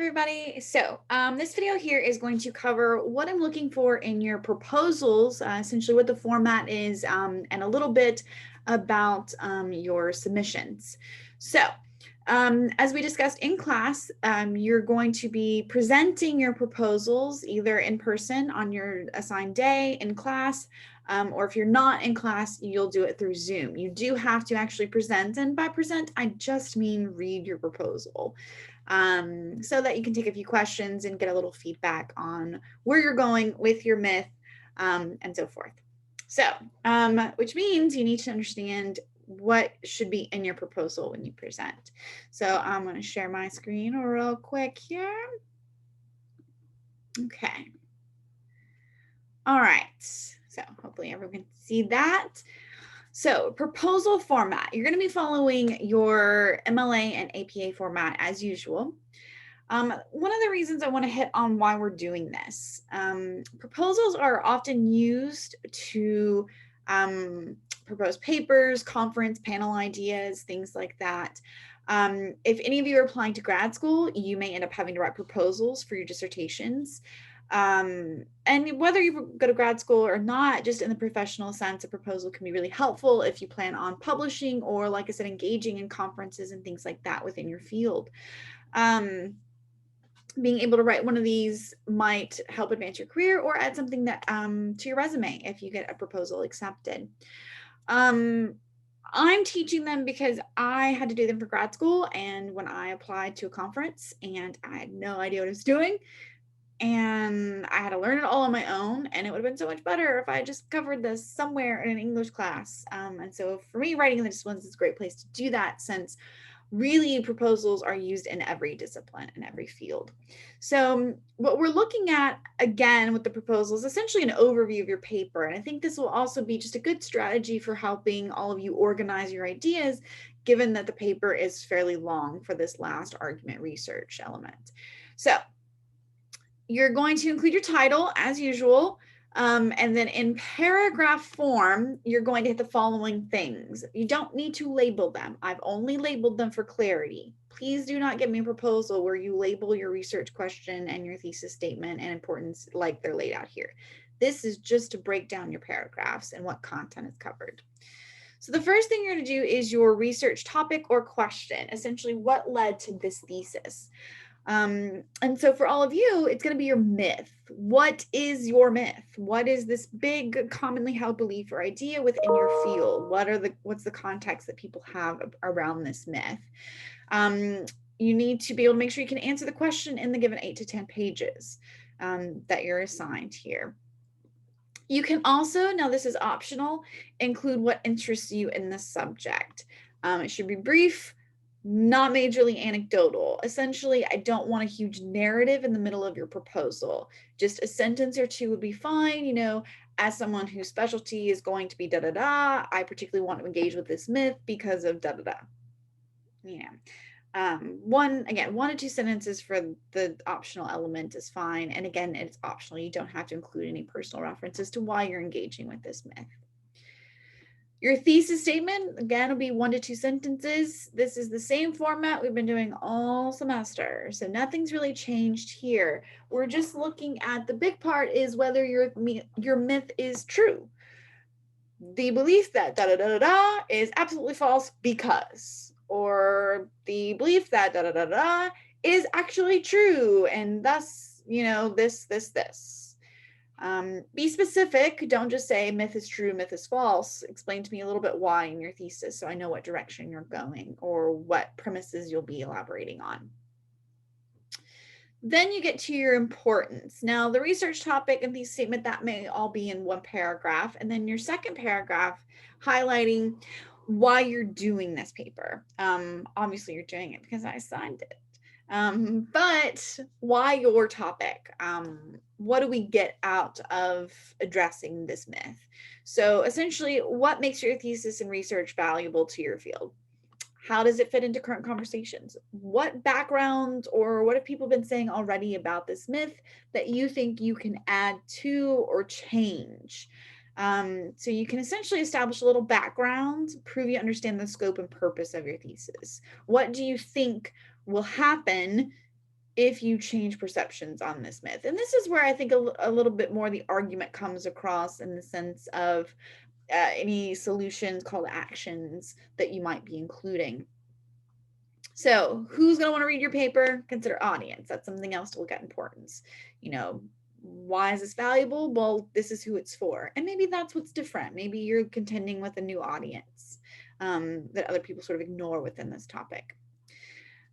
everybody. This video here is going to cover what I'm looking for in your proposals, essentially what the format is, and a little bit about your submissions. As we discussed in class, you're going to be presenting your proposals either in person on your assigned day in class, or if you're not in class, you'll do it through Zoom. You do have to actually present, and by present, I just mean read your proposal. So that you can take a few questions and get a little feedback on where you're going with your myth, and so forth. Which means you need to understand what should be in your proposal when you present. So I'm going to share my screen real quick here. Okay. All right. So hopefully everyone can see that. So proposal format, you're going to be following your MLA and APA format as usual. One of the reasons I want to hit on why we're doing this, proposals are often used to propose papers, conference, panel ideas, things like that. If any of you are applying to grad school, you may end up having to write proposals for your dissertations. And whether you go to grad school or not, just in the professional sense, a proposal can be really helpful if you plan on publishing or, like I said, engaging in conferences and things like that within your field. Being able to write one of these might help advance your career or add something that to your resume if you get a proposal accepted. I'm teaching them because I had to do them for grad school, and when I applied to a conference and I had no idea what I was doing, and I had to learn it all on my own, and it would have been so much better if I just covered this somewhere in an English class. And so for me, writing in the disciplines is a great place to do that, since really proposals are used in every discipline, in every field. So what we're looking at again with the proposal is essentially an overview of your paper. And I think this will also be just a good strategy for helping all of you organize your ideas, given that the paper is fairly long for this last argument research element. So you're going to include your title as usual. And then in paragraph form, you're going to hit the following things. You don't need to label them. I've only labeled them for clarity. Please do not give me a proposal where you label your research question and your thesis statement and importance like they're laid out here. This is just to break down your paragraphs and what content is covered. So the first thing you're going to do is your research topic or question, essentially what led to this thesis. And so for all of you, it's going to be your myth. What is your myth? What is this big commonly held belief or idea within your field? What's the context that people have around this myth? You need to be able to make sure you can answer the question in the given 8 to 10 pages that you're assigned here. You can also, now this is optional, include what interests you in the subject. It should be brief, not majorly anecdotal. Essentially, I don't want a huge narrative in the middle of your proposal. Just a sentence or two would be fine. You know, as someone whose specialty is going to be da-da-da, I particularly want to engage with this myth because of da-da-da. Yeah. One or two sentences for the optional element is fine. And again, it's optional. You don't have to include any personal references to why you're engaging with this myth. Your thesis statement, again, will be 1 to 2 sentences. This is the same format we've been doing all semester, so nothing's really changed here. We're just looking at the big part is whether your myth is true. The belief that da-da-da-da-da is absolutely false because, or the belief that da-da-da-da is actually true, and thus, you know, this. Be specific. Don't just say myth is true, myth is false. Explain to me a little bit why in your thesis so I know what direction you're going or what premises you'll be elaborating on. Then you get to your importance. Now, the research topic and thesis statement, that may all be in one paragraph. And then your second paragraph highlighting why you're doing this paper. Obviously, you're doing it because I assigned it. But why your topic? What do we get out of addressing this myth? So essentially, what makes your thesis and research valuable to your field? How does it fit into current conversations? What background or what have people been saying already about this myth that you think you can add to or change? So you can essentially establish a little background, prove you understand the scope and purpose of your thesis. What do you think will happen if you change perceptions on this myth. And this is where I think a little bit more the argument comes across in the sense of any solutions, call to actions that you might be including. So who's going to want to read your paper? Consider audience. That's something else to look at importance. You know, why is this valuable? Well, this is who it's for. And maybe that's what's different. Maybe you're contending with a new audience that other people sort of ignore within this topic.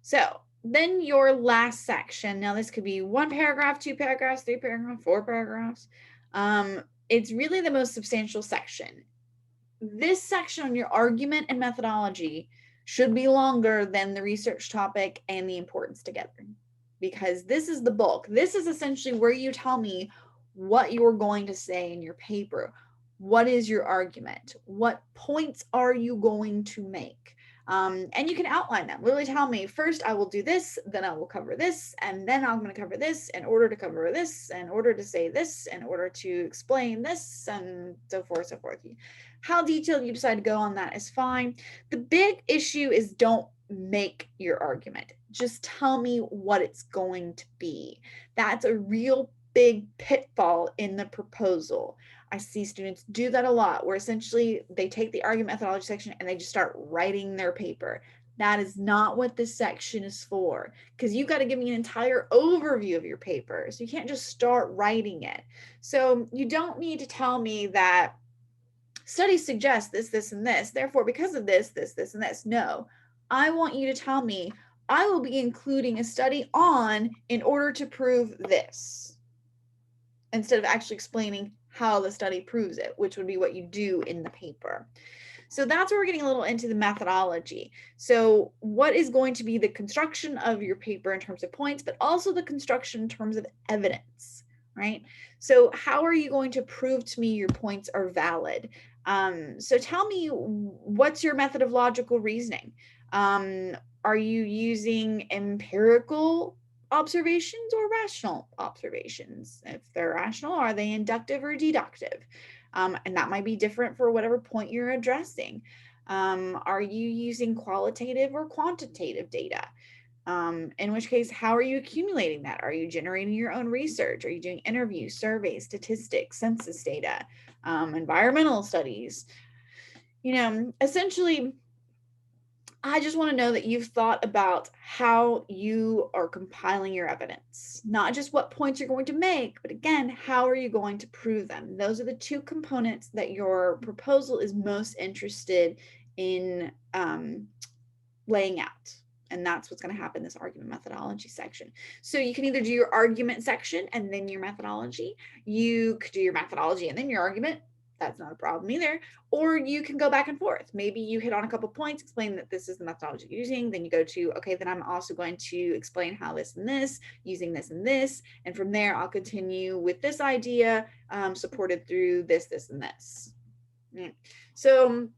So then your last section, now this could be 1 paragraph, 2 paragraphs, 3 paragraphs, 4 paragraphs. It's really the most substantial section. This section on your argument and methodology should be longer than the research topic and the importance together, because this is the bulk. This is essentially where you tell me what you're going to say in your paper. What is your argument? What points are you going to make? And you can outline them. Literally tell me, first I will do this, then I will cover this, and then I'm going to cover this in order to cover this, in order to say this, in order to explain this, and so forth, so forth. How detailed you decide to go on that is fine. The big issue is don't make your argument. Just tell me what it's going to be. That's a real big pitfall in the proposal. I see students do that a lot, where essentially they take the argument methodology section and they just start writing their paper. That is not what this section is for, because you've got to give me an entire overview of your paper. So you can't just start writing it. So you don't need to tell me that studies suggest this, this, and this. Therefore, because of this, this, this, and this. No, I want you to tell me I will be including a study on in order to prove this, instead of actually explaining how the study proves it, which would be what you do in the paper. So that's where we're getting a little into the methodology. So what is going to be the construction of your paper in terms of points, but also the construction in terms of evidence, right? So how are you going to prove to me your points are valid? So tell me, what's your method of logical reasoning? Are you using empirical observations or rational observations? If they're rational, are they inductive or deductive? And that might be different for whatever point you're addressing. Are you using qualitative or quantitative data? In which case, how are you accumulating that? Are you generating your own research? Are you doing interviews, surveys, statistics, census data, environmental studies? You know, essentially, I just want to know that you've thought about how you are compiling your evidence, not just what points you're going to make, but again, how are you going to prove them? Those are the two components that your proposal is most interested in laying out. And that's what's going to happen in this argument methodology section. So you can either do your argument section and then your methodology. You could do your methodology and then your argument. That's not a problem either. Or you can go back and forth. Maybe you hit on a couple points, explain that this is the methodology you're using. Then you go to, okay, then I'm also going to explain how this and this, using this and this. And from there, I'll continue with this idea supported through this, this, and this. So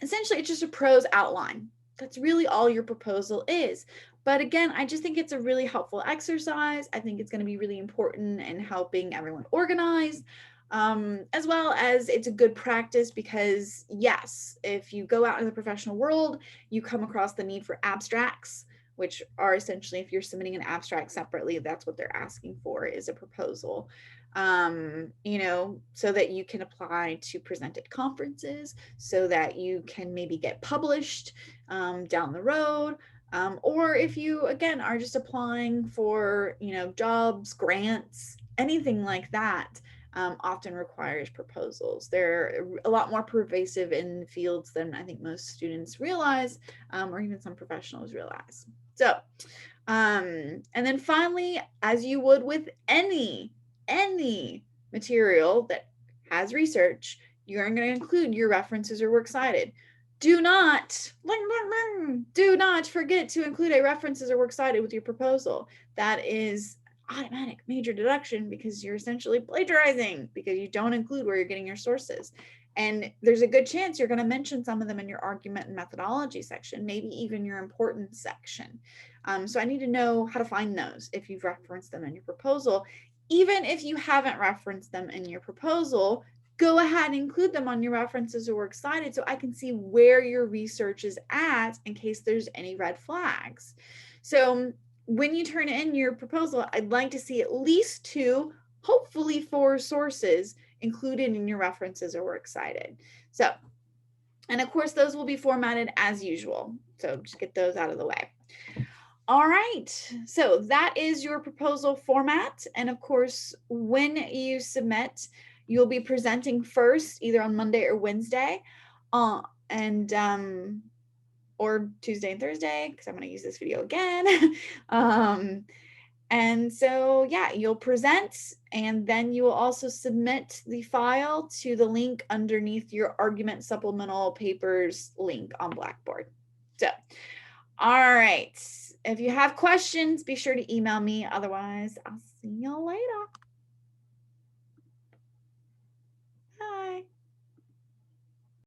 essentially, it's just a prose outline. That's really all your proposal is. But again, I just think it's a really helpful exercise. I think it's going to be really important in helping everyone organize. As well as it's a good practice because, yes, if you go out in the professional world, you come across the need for abstracts, which are essentially, if you're submitting an abstract separately, that's what they're asking for, is a proposal, you know, so that you can apply to present at conferences, so that you can maybe get published down the road. Or if you, again, are just applying for, you know, jobs, grants, anything like that, often requires proposals. They're a lot more pervasive in fields than I think most students realize, or even some professionals realize. So, and then finally, as you would with any material that has research, you're going to include your references or works cited. Do not forget to include a references or works cited with your proposal. That is automatic major deduction, because you're essentially plagiarizing because you don't include where you're getting your sources. And there's a good chance you're going to mention some of them in your argument and methodology section, maybe even your importance section. So I need to know how to find those if you've referenced them in your proposal. Even if you haven't referenced them in your proposal, go ahead and include them on your references or works cited so I can see where your research is at in case there's any red flags. So when you turn in your proposal, I'd like to see at least 2, hopefully 4 sources included in your references or works cited. So, and of course, those will be formatted as usual. So just get those out of the way. All right, so that is your proposal format. And of course, when you submit, you'll be presenting first, either on Monday or Wednesday, or Tuesday and Thursday, because I'm going to use this video again. And so, yeah, you'll present, and then you will also submit the file to the link underneath your argument supplemental papers link on Blackboard. So, all right. If you have questions, be sure to email me. Otherwise, I'll see you later. Bye.